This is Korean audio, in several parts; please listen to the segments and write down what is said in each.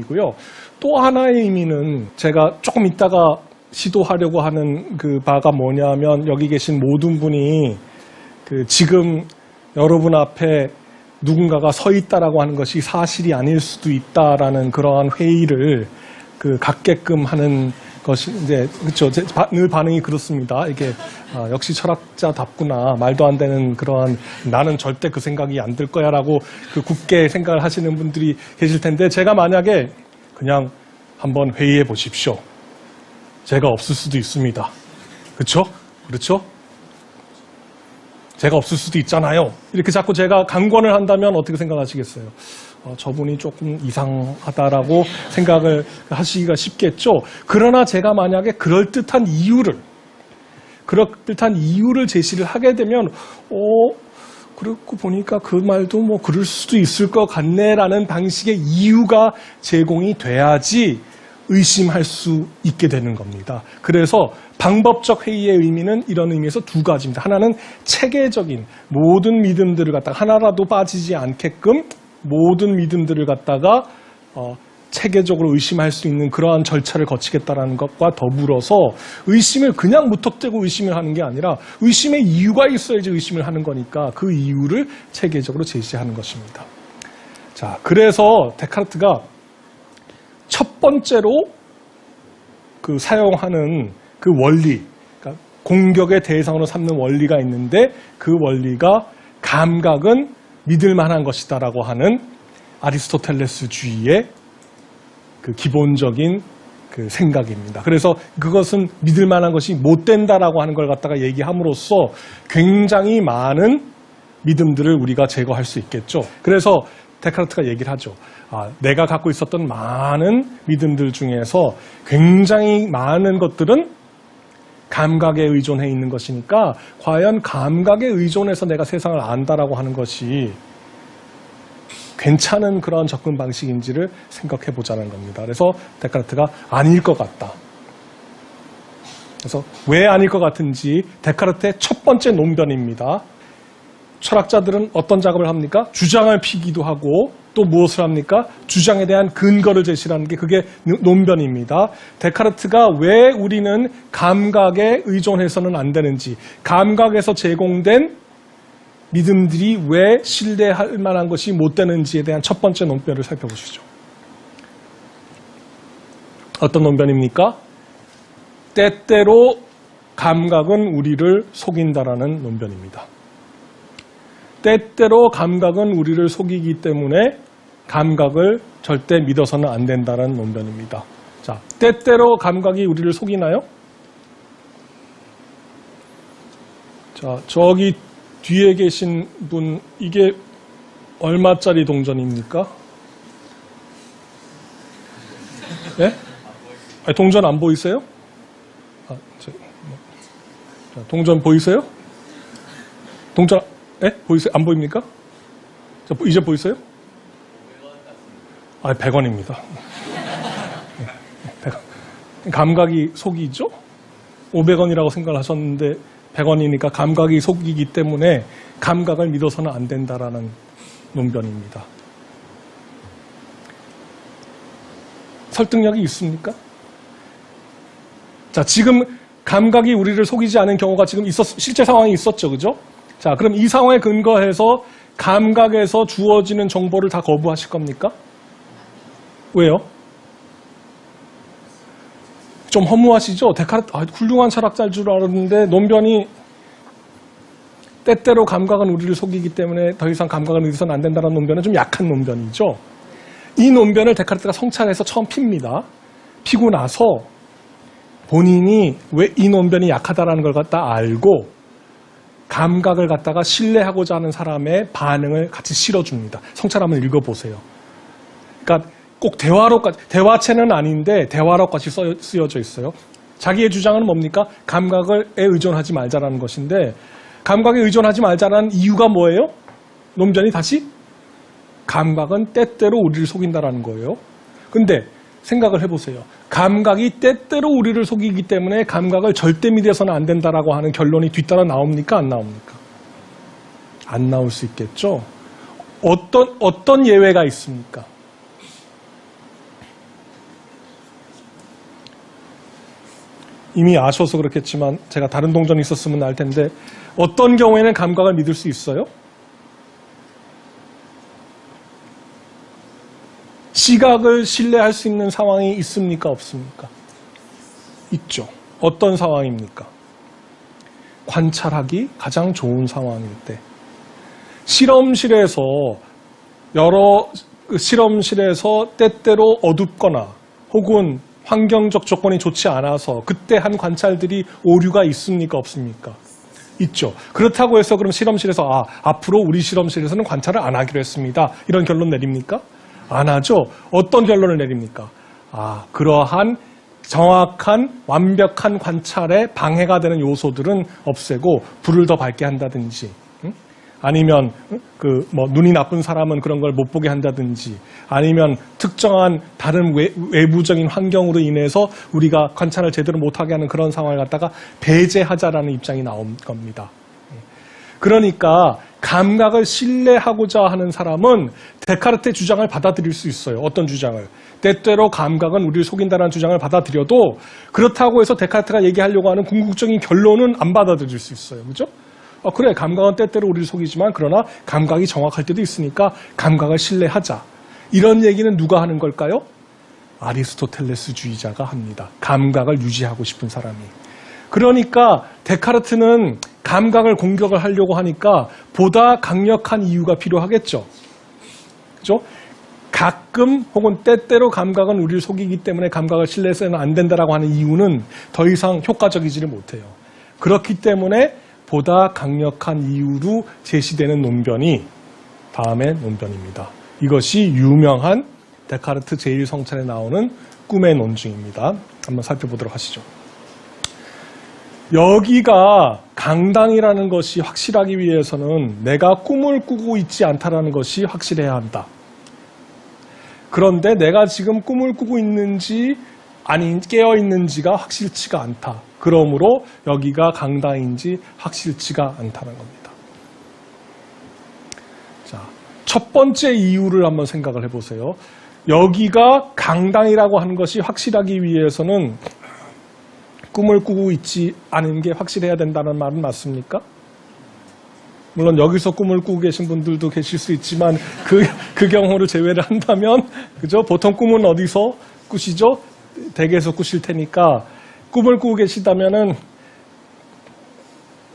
이고요. 또 하나의 의미는 제가 조금 이따가 시도하려고 하는 그 바가 뭐냐면 여기 계신 모든 분이 지금 여러분 앞에 누군가가 서 있다라고 하는 것이 사실이 아닐 수도 있다라는 그러한 회의를 갖게끔 하는 것이 이제 그렇죠. 늘 반응이 그렇습니다. 이게 역시 철학자답구나 말도 안 되는 그러한 나는 절대 그 생각이 안 들 거야라고 굳게 생각을 하시는 분들이 계실 텐데 제가 만약에 그냥 한번 회의해 보십시오. 제가 없을 수도 있습니다. 그렇죠? 그렇죠? 제가 없을 수도 있잖아요. 이렇게 자꾸 제가 강권을 한다면 어떻게 생각하시겠어요? 저분이 조금 이상하다라고 생각을 하시기가 쉽겠죠. 그러나 제가 만약에 그럴듯한 이유를 제시를 하게 되면 그렇고 보니까 그 말도 뭐 그럴 수도 있을 것 같네라는 방식의 이유가 제공이 돼야지 의심할 수 있게 되는 겁니다. 그래서 방법적 회의의 의미는 이런 의미에서 두 가지입니다. 하나는 체계적인 모든 믿음들을 갖다가 하나라도 빠지지 않게끔 모든 믿음들을 갖다가 체계적으로 의심할 수 있는 그러한 절차를 거치겠다라는 것과 더불어서 의심을 그냥 무턱대고 의심을 하는 게 아니라 의심의 이유가 있어야지 의심을 하는 거니까 그 이유를 체계적으로 제시하는 것입니다. 자, 그래서 데카르트가 첫 번째로 사용하는 그 원리, 그러니까 공격의 대상으로 삼는 원리가 있는데 그 원리가 감각은 믿을 만한 것이다라고 하는 아리스토텔레스주의의 그 기본적인 그 생각입니다. 그래서 그것은 믿을 만한 것이 못 된다라고 하는 걸 갖다가 얘기함으로써 굉장히 많은 믿음들을 우리가 제거할 수 있겠죠. 그래서 데카르트가 얘기를 하죠. 내가 갖고 있었던 많은 믿음들 중에서 굉장히 많은 것들은 감각에 의존해 있는 것이니까 과연 감각에 의존해서 내가 세상을 안다라고 하는 것이 괜찮은 그런 접근 방식인지를 생각해 보자는 겁니다. 그래서 데카르트가 아닐 것 같다. 그래서 왜 아닐 것 같은지 데카르트의 첫 번째 논변입니다. 철학자들은 어떤 작업을 합니까? 주장을 피기도 하고 또 무엇을 합니까? 주장에 대한 근거를 제시하는 게 그게 논변입니다. 데카르트가 왜 우리는 감각에 의존해서는 안 되는지, 감각에서 제공된 믿음들이 왜 신뢰할 만한 것이 못 되는지에 대한 첫 번째 논변을 살펴보시죠. 어떤 논변입니까? 때때로 감각은 우리를 속인다라는 논변입니다. 때때로 감각은 우리를 속이기 때문에 감각을 절대 믿어서는 안 된다는 논변입니다. 자, 때때로 감각이 우리를 속이나요? 자, 저기 뒤에 계신 분, 이게 얼마짜리 동전입니까? 예? 동전 안 보이세요? 동전 보이세요? 동전, 예? 보이세요? 안 보입니까? 자, 이제 보이세요? 100원입니다. 100원. 감각이 속이죠? 500원이라고 생각을 하셨는데 100원이니까 감각이 속이기 때문에 감각을 믿어서는 안 된다라는 논변입니다. 설득력이 있습니까? 자, 지금 감각이 우리를 속이지 않은 경우가 지금 실제 상황이 있었죠. 그죠? 자, 그럼 이 상황에 근거해서 감각에서 주어지는 정보를 다 거부하실 겁니까? 왜요? 좀 허무하시죠? 데카르트, 훌륭한 철학자일 줄 알았는데 논변이 때때로 감각은 우리를 속이기 때문에 더 이상 감각을 믿어서는 안 된다는 논변은 좀 약한 논변이죠. 이 논변을 데카르트가 성찰해서 처음 핍니다. 피고 나서 본인이 왜 이 논변이 약하다는 걸 갖다 알고 감각을 갖다가 신뢰하고자 하는 사람의 반응을 같이 실어줍니다. 성찰 한번 읽어보세요. 그러니까 꼭 대화로까지, 대화체는 아닌데 대화로까지 쓰여져 있어요. 자기의 주장은 뭡니까? 감각에 의존하지 말자라는 것인데 감각에 의존하지 말자라는 이유가 뭐예요? 논변이 다시 감각은 때때로 우리를 속인다라는 거예요. 근데 생각을 해보세요. 감각이 때때로 우리를 속이기 때문에 감각을 절대 믿어서는 안 된다라고 하는 결론이 뒤따라 나옵니까? 안 나옵니까? 안 나올 수 있겠죠? 어떤 예외가 있습니까? 이미 아셔서 그렇겠지만 제가 다른 동전이 있었으면 알 텐데 어떤 경우에는 감각을 믿을 수 있어요? 시각을 신뢰할 수 있는 상황이 있습니까? 없습니까? 있죠. 어떤 상황입니까? 관찰하기 가장 좋은 상황일 때. 실험실에서 때때로 어둡거나 혹은 환경적 조건이 좋지 않아서 그때 한 관찰들이 오류가 있습니까? 없습니까? 있죠. 그렇다고 해서 그럼 실험실에서 앞으로 우리 실험실에서는 관찰을 안 하기로 했습니다. 이런 결론 내립니까? 안 하죠. 어떤 결론을 내립니까? 그러한 정확한 완벽한 관찰에 방해가 되는 요소들은 없애고 불을 더 밝게 한다든지 아니면 눈이 나쁜 사람은 그런 걸 못 보게 한다든지 아니면 특정한 다른 외부적인 환경으로 인해서 우리가 관찰을 제대로 못하게 하는 그런 상황을 갖다가 배제하자라는 입장이 나온 겁니다. 그러니까 감각을 신뢰하고자 하는 사람은 데카르트의 주장을 받아들일 수 있어요. 어떤 주장을? 때때로 감각은 우리를 속인다는 주장을 받아들여도 그렇다고 해서 데카르트가 얘기하려고 하는 궁극적인 결론은 안 받아들일 수 있어요. 그죠? 그래, 감각은 때때로 우리를 속이지만 그러나 감각이 정확할 때도 있으니까 감각을 신뢰하자. 이런 얘기는 누가 하는 걸까요? 아리스토텔레스주의자가 합니다. 감각을 유지하고 싶은 사람이. 그러니까 데카르트는 감각을 공격을 하려고 하니까 보다 강력한 이유가 필요하겠죠. 그죠? 가끔 혹은 때때로 감각은 우리를 속이기 때문에 감각을 신뢰해서는 안 된다라고 하는 이유는 더 이상 효과적이지를 못해요. 그렇기 때문에 보다 강력한 이유로 제시되는 논변이 다음의 논변입니다. 이것이 유명한 데카르트 제1성찰에 나오는 꿈의 논증입니다. 한번 살펴보도록 하시죠. 여기가 강당이라는 것이 확실하기 위해서는 내가 꿈을 꾸고 있지 않다라는 것이 확실해야 한다. 그런데 내가 지금 꿈을 꾸고 있는지 아니 깨어 있는지가 확실치가 않다. 그러므로 여기가 강당인지 확실치가 않다는 겁니다. 자, 첫 번째 이유를 한번 생각을 해보세요. 여기가 강당이라고 하는 것이 확실하기 위해서는 꿈을 꾸고 있지 않은 게 확실해야 된다는 말은 맞습니까? 물론 여기서 꿈을 꾸고 계신 분들도 계실 수 있지만 그 경우를 제외를 한다면 그죠? 보통 꿈은 어디서 꾸시죠? 댁에서 꾸실 테니까 꿈을 꾸고 계시다면은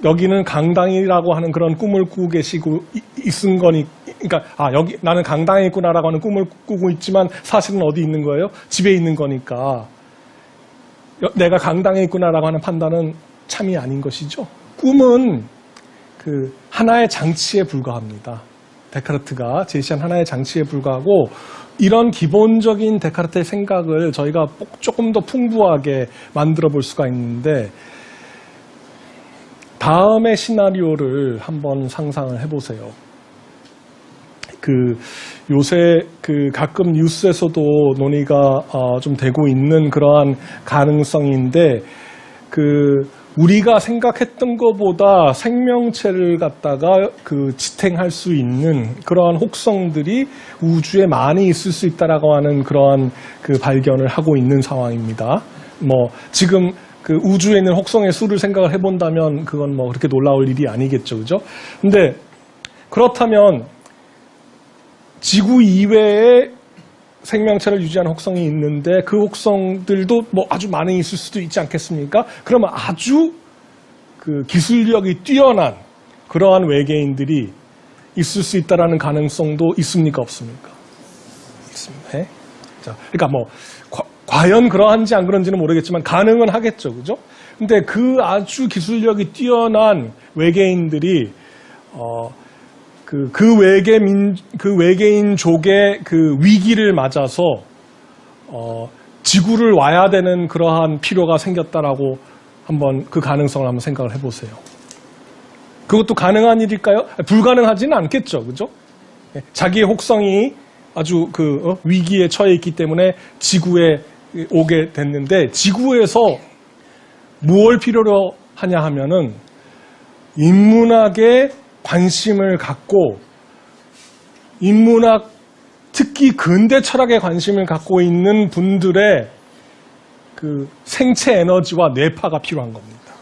여기는 강당이라고 하는 그런 꿈을 꾸고 계시고 있은 거니 그러니까 여기 나는 강당에 있구나라고 하는 꿈을 꾸고 있지만 사실은 어디 있는 거예요? 집에 있는 거니까 내가 강당에 있구나라고 하는 판단은 참이 아닌 것이죠. 꿈은 그 하나의 장치에 불과합니다. 데카르트가 제시한 하나의 장치에 불과하고 이런 기본적인 데카르트의 생각을 저희가 조금 더 풍부하게 만들어 볼 수가 있는데 다음의 시나리오를 한번 상상을 해보세요. 요새 가끔 뉴스에서도 논의가 좀 되고 있는 그러한 가능성인데 우리가 생각했던 것보다 생명체를 갖다가 지탱할 수 있는 그러한 혹성들이 우주에 많이 있을 수 있다라고 하는 그러한 발견을 하고 있는 상황입니다. 지금 우주에 있는 혹성의 수를 생각을 해본다면 그건 그렇게 놀라울 일이 아니겠죠, 그죠? 근데 그렇다면 지구 이외에 생명체를 유지하는 혹성이 있는데 그 혹성들도 아주 많이 있을 수도 있지 않겠습니까? 그러면 아주 기술력이 뛰어난 그러한 외계인들이 있을 수 있다라는 가능성도 있습니까? 없습니까? 있습니다. 네? 자, 그러니까 과연 그러한지 안 그런지는 모르겠지만 가능은 하겠죠, 그죠? 근데 그 아주 기술력이 뛰어난 외계인들이 그 외계인족의 위기를 맞아서 지구를 와야 되는 그러한 필요가 생겼다라고 한번 그 가능성을 한번 생각을 해보세요. 그것도 가능한 일일까요? 불가능하지는 않겠죠, 그죠? 자기의 혹성이 아주 위기에 처해 있기 때문에 지구에 오게 됐는데 지구에서 무엇을 필요로 하냐 하면은 인문학에 관심을 갖고 인문학 특히 근대 철학에 관심을 갖고 있는 분들의 그 생체 에너지와 뇌파가 필요한 겁니다.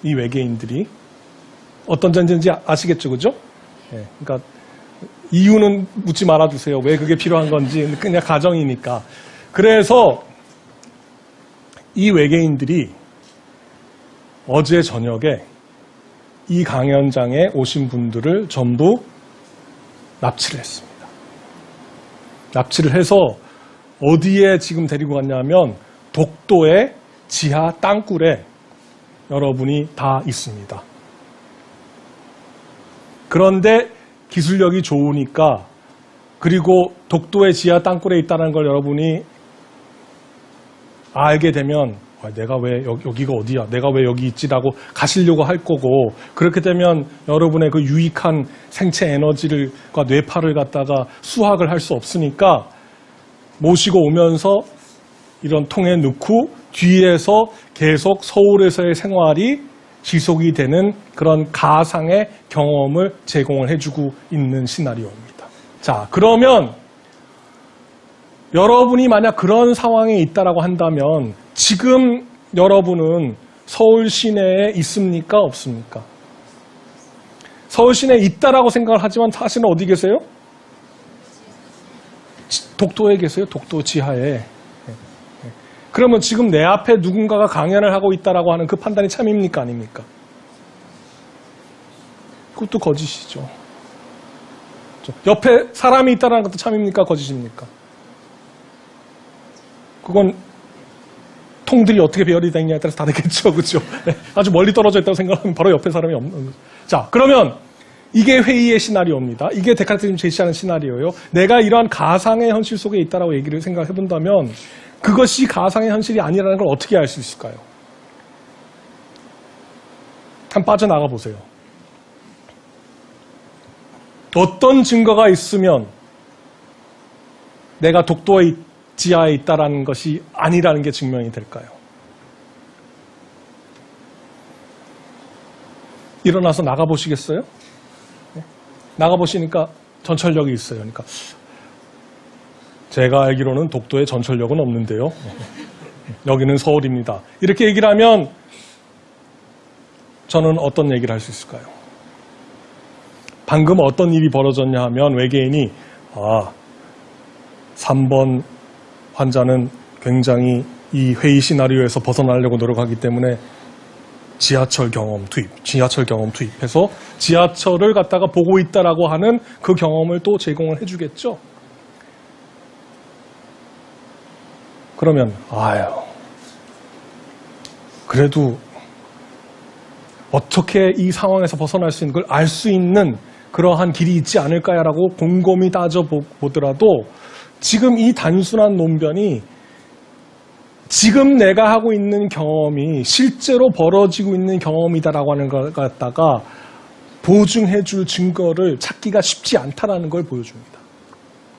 이 외계인들이. 어떤 존재인지 아시겠죠, 그죠? 예, 그러니까 이유는 묻지 말아주세요. 왜 그게 필요한 건지. 그냥 가정이니까. 그래서 이 외계인들이 어제 저녁에 이 강연장에 오신 분들을 전부 납치를 했습니다. 납치를 해서 어디에 지금 데리고 갔냐면 독도의 지하 땅굴에 여러분이 다 있습니다. 그런데 기술력이 좋으니까, 그리고 독도의 지하 땅굴에 있다는 걸 여러분이 알게 되면 내가 왜 여기가 어디야? 내가 왜 여기 있지라고 가시려고 할 거고, 그렇게 되면 여러분의 그 유익한 생체 에너지를과 뇌파를 갖다가 수확을 할 수 없으니까 모시고 오면서 이런 통에 넣고 뒤에서 계속 서울에서의 생활이 지속이 되는 그런 가상의 경험을 제공을 해주고 있는 시나리오입니다. 자, 그러면 여러분이 만약 그런 상황에 있다라고 한다면 지금 여러분은 서울 시내에 있습니까? 없습니까? 서울 시내에 있다라고 생각을 하지만 사실은 어디 계세요? 독도에 계세요. 독도 지하에. 그러면 지금 내 앞에 누군가가 강연을 하고 있다라고 하는 그 판단이 참입니까? 아닙니까? 그것도 거짓이죠. 옆에 사람이 있다는 것도 참입니까? 거짓입니까? 그건 통들이 어떻게 배열이 되느냐에 따라서 다르겠죠. 그렇죠? 네, 아주 멀리 떨어져 있다고 생각하면 바로 옆에 사람이 없는 거죠. 자, 그러면 이게 회의의 시나리오입니다. 이게 데카르트가 제시하는 시나리오예요. 내가 이러한 가상의 현실 속에 있다라고 얘기를 생각해 본다면 그것이 가상의 현실이 아니라는 걸 어떻게 알 수 있을까요? 한번 빠져나가 보세요. 어떤 증거가 있으면 내가 독도의 지하에 있다라는 것이 아니라는 게 증명이 될까요? 일어나서 나가보시겠어요? 네? 나가보시니까 전철역이 있어요. 그러니까 제가 알기로는 독도에 전철역은 없는데요. 여기는 서울입니다. 이렇게 얘기를 하면 저는 어떤 얘기를 할 수 있을까요? 방금 어떤 일이 벌어졌냐 하면 외계인이 3번 환자는 굉장히 이 회의 시나리오에서 벗어나려고 노력하기 때문에 지하철 경험 투입해서 지하철을 갖다가 보고 있다라고 하는 그 경험을 또 제공을 해주겠죠. 그러면 그래도 어떻게 이 상황에서 벗어날 수 있는 걸 알 수 있는 그러한 길이 있지 않을까라고 곰곰이 따져보더라도 지금 이 단순한 논변이 지금 내가 하고 있는 경험이 실제로 벌어지고 있는 경험이다라고 하는 걸 갖다가 보증해 줄 증거를 찾기가 쉽지 않다라는 걸 보여줍니다.